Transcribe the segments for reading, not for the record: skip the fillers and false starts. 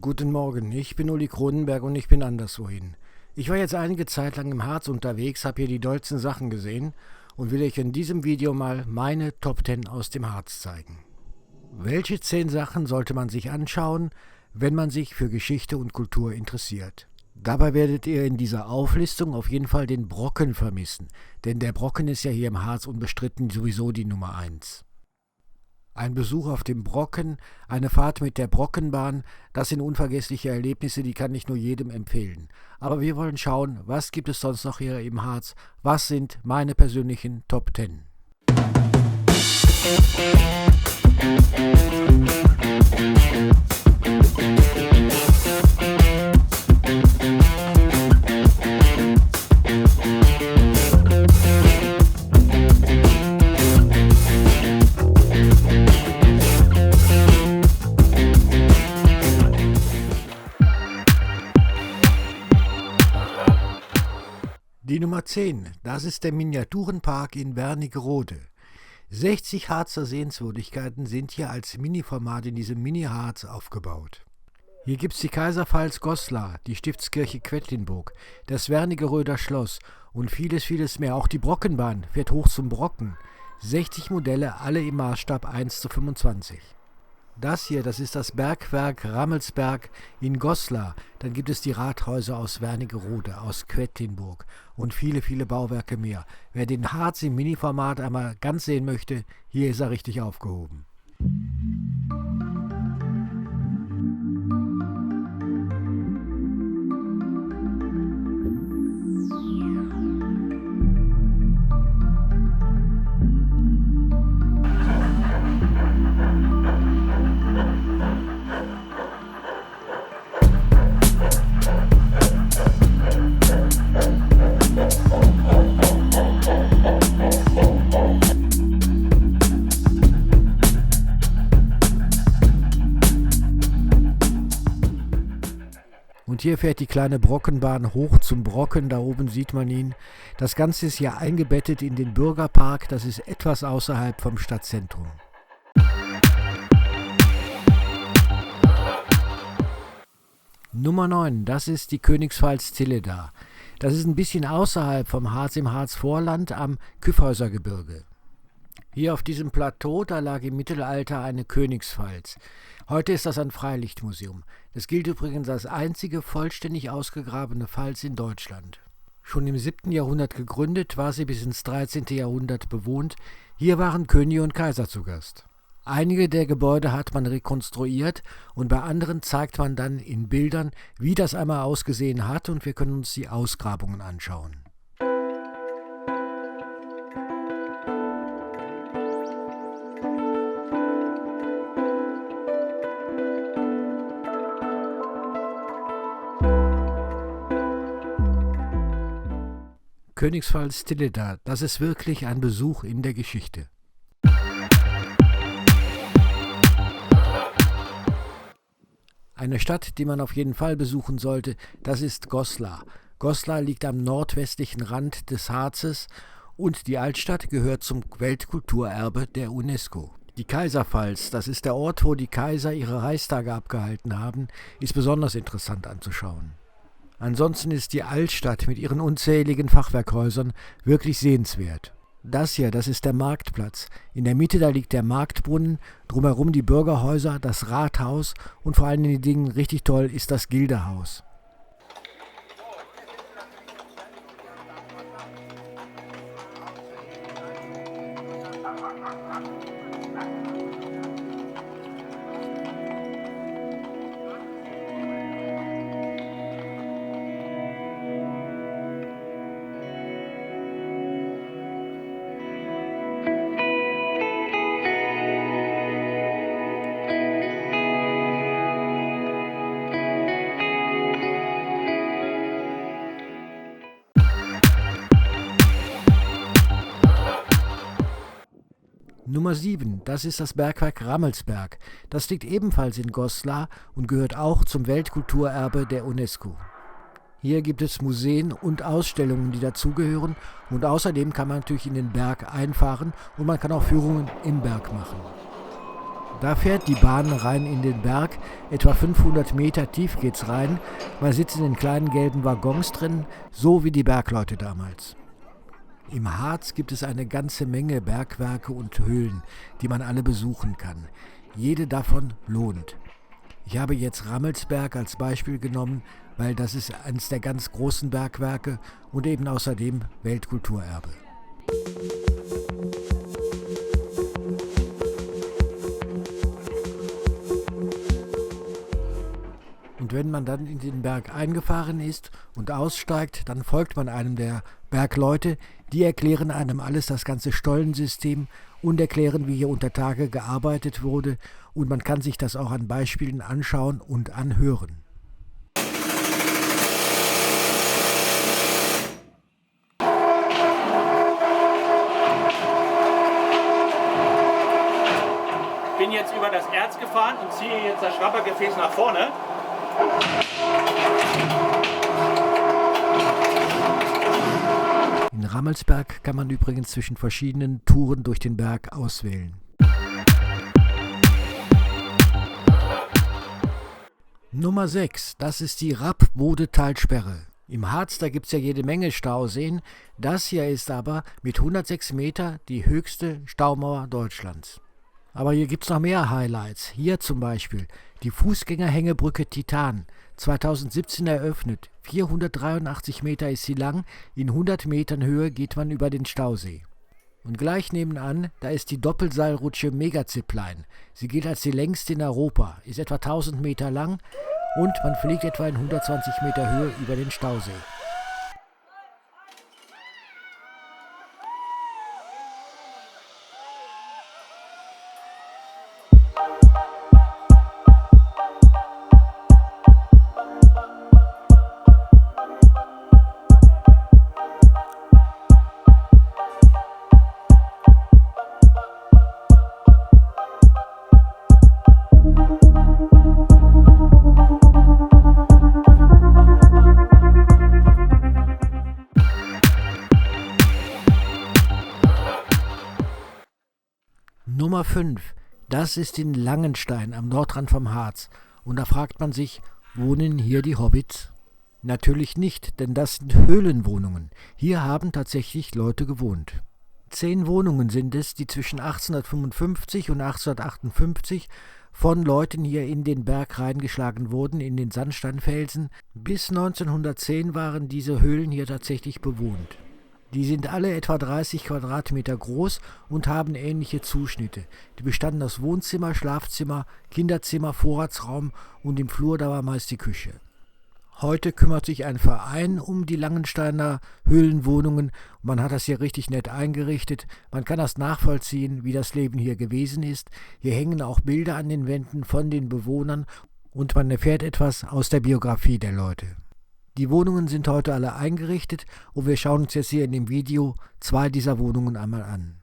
Guten Morgen, ich bin Uli Kronenberg und ich bin anderswohin. Ich war jetzt einige Zeit lang im Harz unterwegs, habe hier die dollsten Sachen gesehen und will euch in diesem Video mal meine Top 10 aus dem Harz zeigen. Welche 10 Sachen sollte man sich anschauen, wenn man sich für Geschichte und Kultur interessiert? Dabei werdet ihr in dieser Auflistung auf jeden Fall den Brocken vermissen, denn der Brocken ist ja hier im Harz unbestritten sowieso die Nummer 1. Ein Besuch auf dem Brocken, eine Fahrt mit der Brockenbahn, das sind unvergessliche Erlebnisse, die kann ich nur jedem empfehlen. Aber wir wollen schauen, was gibt es sonst noch hier im Harz, was sind meine persönlichen Top 10. Die Nummer 10, das ist der Miniaturenpark in Wernigerode. 60 Harzer Sehenswürdigkeiten sind hier als Mini-Format in diesem Mini-Harz aufgebaut. Hier gibt es die Kaiserpfalz Goslar, die Stiftskirche Quedlinburg, das Wernigeröder Schloss und vieles mehr. Auch die Brockenbahn fährt hoch zum Brocken. 60 Modelle, alle im Maßstab 1:25. Das hier, das ist das Bergwerk Rammelsberg in Goslar. Dann gibt es die Rathäuser aus Wernigerode, aus Quedlinburg und viele Bauwerke mehr. Wer den Harz im Mini-Format einmal ganz sehen möchte, hier ist er richtig aufgehoben. Und hier fährt die kleine Brockenbahn hoch zum Brocken, da oben sieht man ihn. Das Ganze ist hier eingebettet in den Bürgerpark, das ist etwas außerhalb vom Stadtzentrum. Nummer 9, das ist die Königspfalz Zilleda. Das ist ein bisschen außerhalb vom Harz im Harzvorland am Kyffhäusergebirge. Hier auf diesem Plateau, da lag im Mittelalter eine Königspfalz. Heute ist das ein Freilichtmuseum. Das gilt übrigens als einzige vollständig ausgegrabene Pfalz in Deutschland. Schon im 7. Jahrhundert gegründet, war sie bis ins 13. Jahrhundert bewohnt. Hier waren Könige und Kaiser zu Gast. Einige der Gebäude hat man rekonstruiert und bei anderen zeigt man dann in Bildern, wie das einmal ausgesehen hat, und wir können uns die Ausgrabungen anschauen. Königspfalz Zilleda, das ist wirklich ein Besuch in der Geschichte. Eine Stadt, die man auf jeden Fall besuchen sollte, das ist Goslar. Goslar liegt am nordwestlichen Rand des Harzes und die Altstadt gehört zum Weltkulturerbe der UNESCO. Die Kaiserpfalz, das ist der Ort, wo die Kaiser ihre Reichstage abgehalten haben, ist besonders interessant anzuschauen. Ansonsten ist die Altstadt mit ihren unzähligen Fachwerkhäusern wirklich sehenswert. Das hier, das ist der Marktplatz. In der Mitte, da liegt der Marktbrunnen, drumherum die Bürgerhäuser, das Rathaus und vor allen Dingen richtig toll ist das Gildehaus. Nummer 7, das ist das Bergwerk Rammelsberg. Das liegt ebenfalls in Goslar und gehört auch zum Weltkulturerbe der UNESCO. Hier gibt es Museen und Ausstellungen, die dazugehören, und außerdem kann man natürlich in den Berg einfahren und man kann auch Führungen im Berg machen. Da fährt die Bahn rein in den Berg, etwa 500 Meter tief geht's rein. Man sitzt in den kleinen gelben Waggons drin, so wie die Bergleute damals. Im Harz gibt es eine ganze Menge Bergwerke und Höhlen, die man alle besuchen kann. Jede davon lohnt. Ich habe jetzt Rammelsberg als Beispiel genommen, weil das ist eines der ganz großen Bergwerke und eben außerdem Weltkulturerbe. Und wenn man dann in den Berg eingefahren ist und aussteigt, dann folgt man einem der Bergleute. Die erklären einem alles, das ganze Stollensystem, und erklären, wie hier unter Tage gearbeitet wurde. Und man kann sich das auch an Beispielen anschauen und anhören. Ich bin jetzt über das Erz gefahren und ziehe jetzt das Schrappergefäß nach vorne. In Rammelsberg kann man übrigens zwischen verschiedenen Touren durch den Berg auswählen. Nummer 6, das ist die Rapp-Bode-Talsperre. Im Harz, da gibt es ja jede Menge Stauseen. Das hier ist aber mit 106 Meter die höchste Staumauer Deutschlands. Aber hier gibt es noch mehr Highlights. Hier zum Beispiel die Fußgängerhängebrücke Titan, 2017 eröffnet. 483 Meter ist sie lang, in 100 Metern Höhe geht man über den Stausee. Und gleich nebenan, da ist die Doppelseilrutsche Megazipline. Sie gilt als die längste in Europa, ist etwa 1000 Meter lang und man fliegt etwa in 120 Meter Höhe über den Stausee. Nummer 5, das ist in Langenstein am Nordrand vom Harz. Und da fragt man sich, wohnen hier die Hobbits? Natürlich nicht, denn das sind Höhlenwohnungen. Hier haben tatsächlich Leute gewohnt. 10 Wohnungen sind es, die zwischen 1855 und 1858 von Leuten hier in den Berg reingeschlagen wurden, in den Sandsteinfelsen. Bis 1910 waren diese Höhlen hier tatsächlich bewohnt. Die sind alle etwa 30 Quadratmeter groß und haben ähnliche Zuschnitte. Die bestanden aus Wohnzimmer, Schlafzimmer, Kinderzimmer, Vorratsraum und im Flur da war meist die Küche. Heute kümmert sich ein Verein um die Langensteiner Höhlenwohnungen. Man hat das hier richtig nett eingerichtet. Man kann das nachvollziehen, wie das Leben hier gewesen ist. Hier hängen auch Bilder an den Wänden von den Bewohnern und man erfährt etwas aus der Biografie der Leute. Die Wohnungen sind heute alle eingerichtet und wir schauen uns jetzt hier in dem Video 2 dieser Wohnungen einmal an.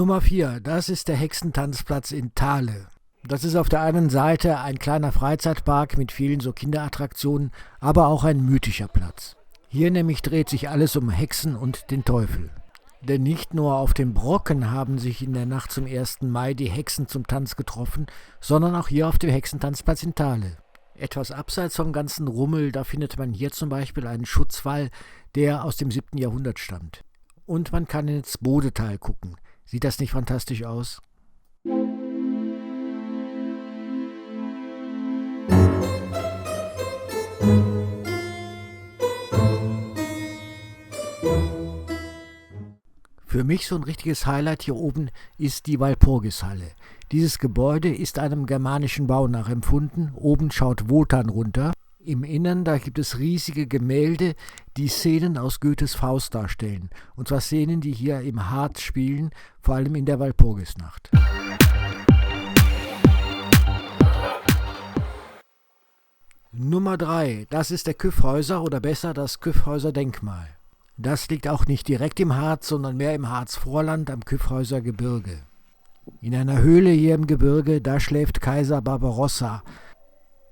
Nummer 4, das ist der Hexentanzplatz in Thale. Das ist auf der einen Seite ein kleiner Freizeitpark mit vielen so Kinderattraktionen, aber auch ein mythischer Platz. Hier nämlich dreht sich alles um Hexen und den Teufel. Denn nicht nur auf dem Brocken haben sich in der Nacht zum 1. Mai die Hexen zum Tanz getroffen, sondern auch hier auf dem Hexentanzplatz in Thale. Etwas abseits vom ganzen Rummel, da findet man hier zum Beispiel einen Schutzwall, der aus dem 7. Jahrhundert stammt. Und man kann ins Bodetal gucken. Sieht das nicht fantastisch aus? Für mich so ein richtiges Highlight hier oben ist die Walpurgishalle. Dieses Gebäude ist einem germanischen Bau nachempfunden. Oben schaut Wotan runter. Im Innern, da gibt es riesige Gemälde, die Szenen aus Goethes Faust darstellen. Und zwar Szenen, die hier im Harz spielen, vor allem in der Walpurgisnacht. Nummer 3, das ist der Kyffhäuser oder besser das Kyffhäuser Denkmal. Das liegt auch nicht direkt im Harz, sondern mehr im Harzvorland am Kyffhäuser Gebirge. In einer Höhle hier im Gebirge, da schläft Kaiser Barbarossa.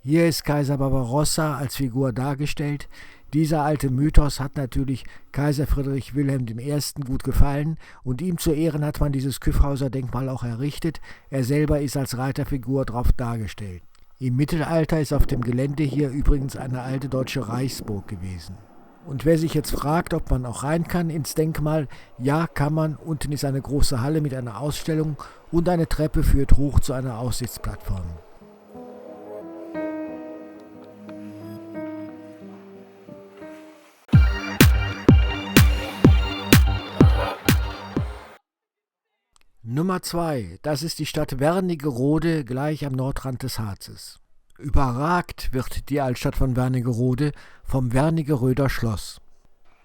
Hier ist Kaiser Barbarossa als Figur dargestellt. Dieser alte Mythos hat natürlich Kaiser Friedrich Wilhelm I. gut gefallen und ihm zu Ehren hat man dieses Kyffhäuser Denkmal auch errichtet. Er selber ist als Reiterfigur drauf dargestellt. Im Mittelalter ist auf dem Gelände hier übrigens eine alte deutsche Reichsburg gewesen. Und wer sich jetzt fragt, ob man auch rein kann ins Denkmal, ja, kann man. Unten ist eine große Halle mit einer Ausstellung und eine Treppe führt hoch zu einer Aussichtsplattform. Nummer 2, das ist die Stadt Wernigerode, gleich am Nordrand des Harzes. Überragt wird die Altstadt von Wernigerode vom Wernigeröder Schloss.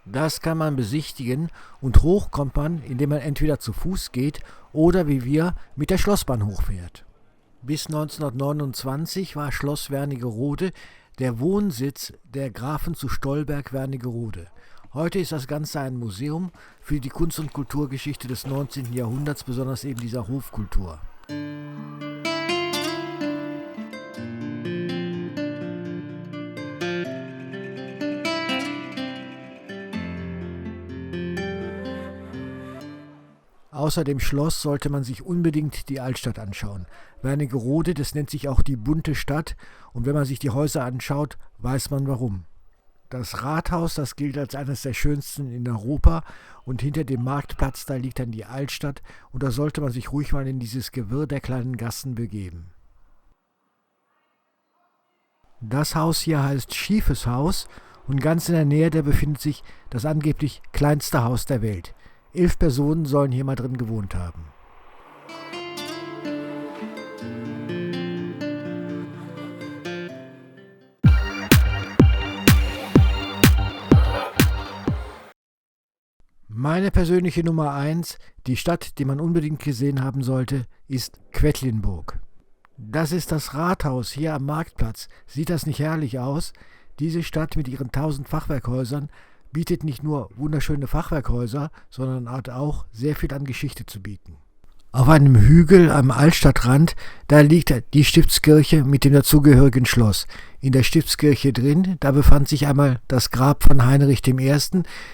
Das kann man besichtigen und hoch kommt man, indem man entweder zu Fuß geht oder wie wir mit der Schlossbahn hochfährt. Bis 1929 war Schloss Wernigerode der Wohnsitz der Grafen zu Stolberg-Wernigerode. Heute ist das Ganze ein Museum für die Kunst- und Kulturgeschichte des 19. Jahrhunderts, besonders eben dieser Hofkultur. Außer dem Schloss sollte man sich unbedingt die Altstadt anschauen. Wernigerode, das nennt sich auch die bunte Stadt und wenn man sich die Häuser anschaut, weiß man warum. Das Rathaus, das gilt als eines der schönsten in Europa und hinter dem Marktplatz, da liegt dann die Altstadt und da sollte man sich ruhig mal in dieses Gewirr der kleinen Gassen begeben. Das Haus hier heißt Schiefes Haus und ganz in der Nähe, da befindet sich das angeblich kleinste Haus der Welt. 11 Personen sollen hier mal drin gewohnt haben. Meine persönliche Nummer 1, die Stadt, die man unbedingt gesehen haben sollte, ist Quedlinburg. Das ist das Rathaus hier am Marktplatz. Sieht das nicht herrlich aus? Diese Stadt mit ihren 1000 Fachwerkhäusern bietet nicht nur wunderschöne Fachwerkhäuser, sondern hat auch sehr viel an Geschichte zu bieten. Auf einem Hügel am Altstadtrand, da liegt die Stiftskirche mit dem dazugehörigen Schloss. In der Stiftskirche drin, da befand sich einmal das Grab von Heinrich I.,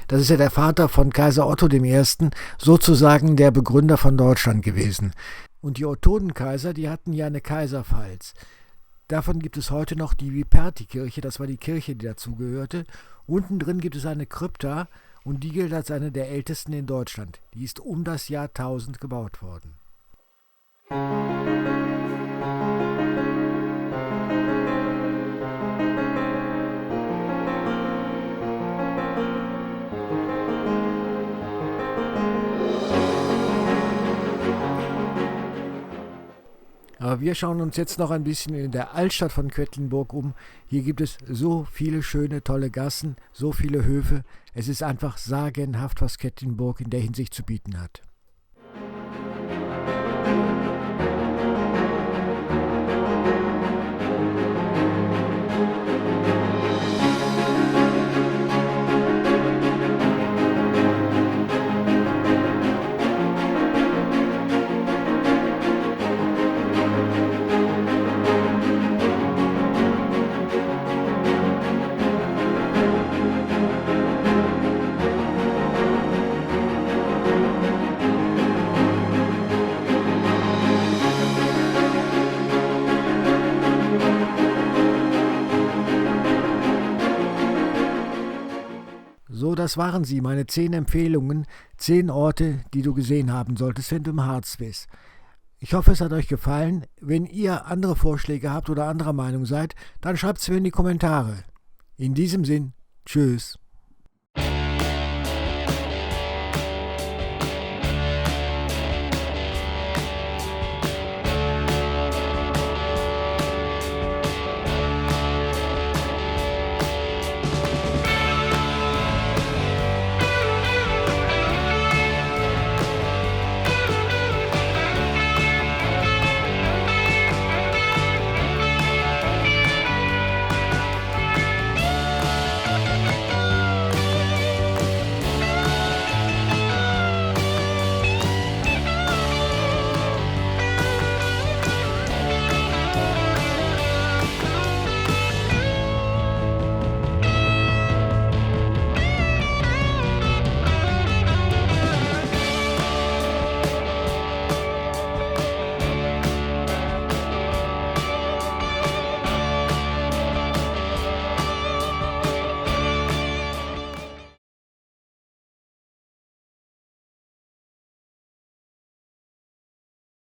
das ist ja der Vater von Kaiser Otto I., sozusagen der Begründer von Deutschland gewesen. Und die Ottonenkaiser, die hatten ja eine Kaiserpfalz. Davon gibt es heute noch die Viperti-Kirche, das war die Kirche, die dazugehörte. Unten drin gibt es eine Krypta und die gilt als eine der ältesten in Deutschland. Die ist um das Jahr 1000 gebaut worden. Aber wir schauen uns jetzt noch ein bisschen in der Altstadt von Quedlinburg um. Hier gibt es so viele schöne, tolle Gassen, so viele Höfe. Es ist einfach sagenhaft, was Quedlinburg in der Hinsicht zu bieten hat. das waren sie, meine 10 Empfehlungen, 10 Orte, die du gesehen haben solltest, wenn du im Harz bist. Ich hoffe, es hat euch gefallen. Wenn ihr andere Vorschläge habt oder anderer Meinung seid, dann schreibt es mir in die Kommentare. In diesem Sinn, tschüss.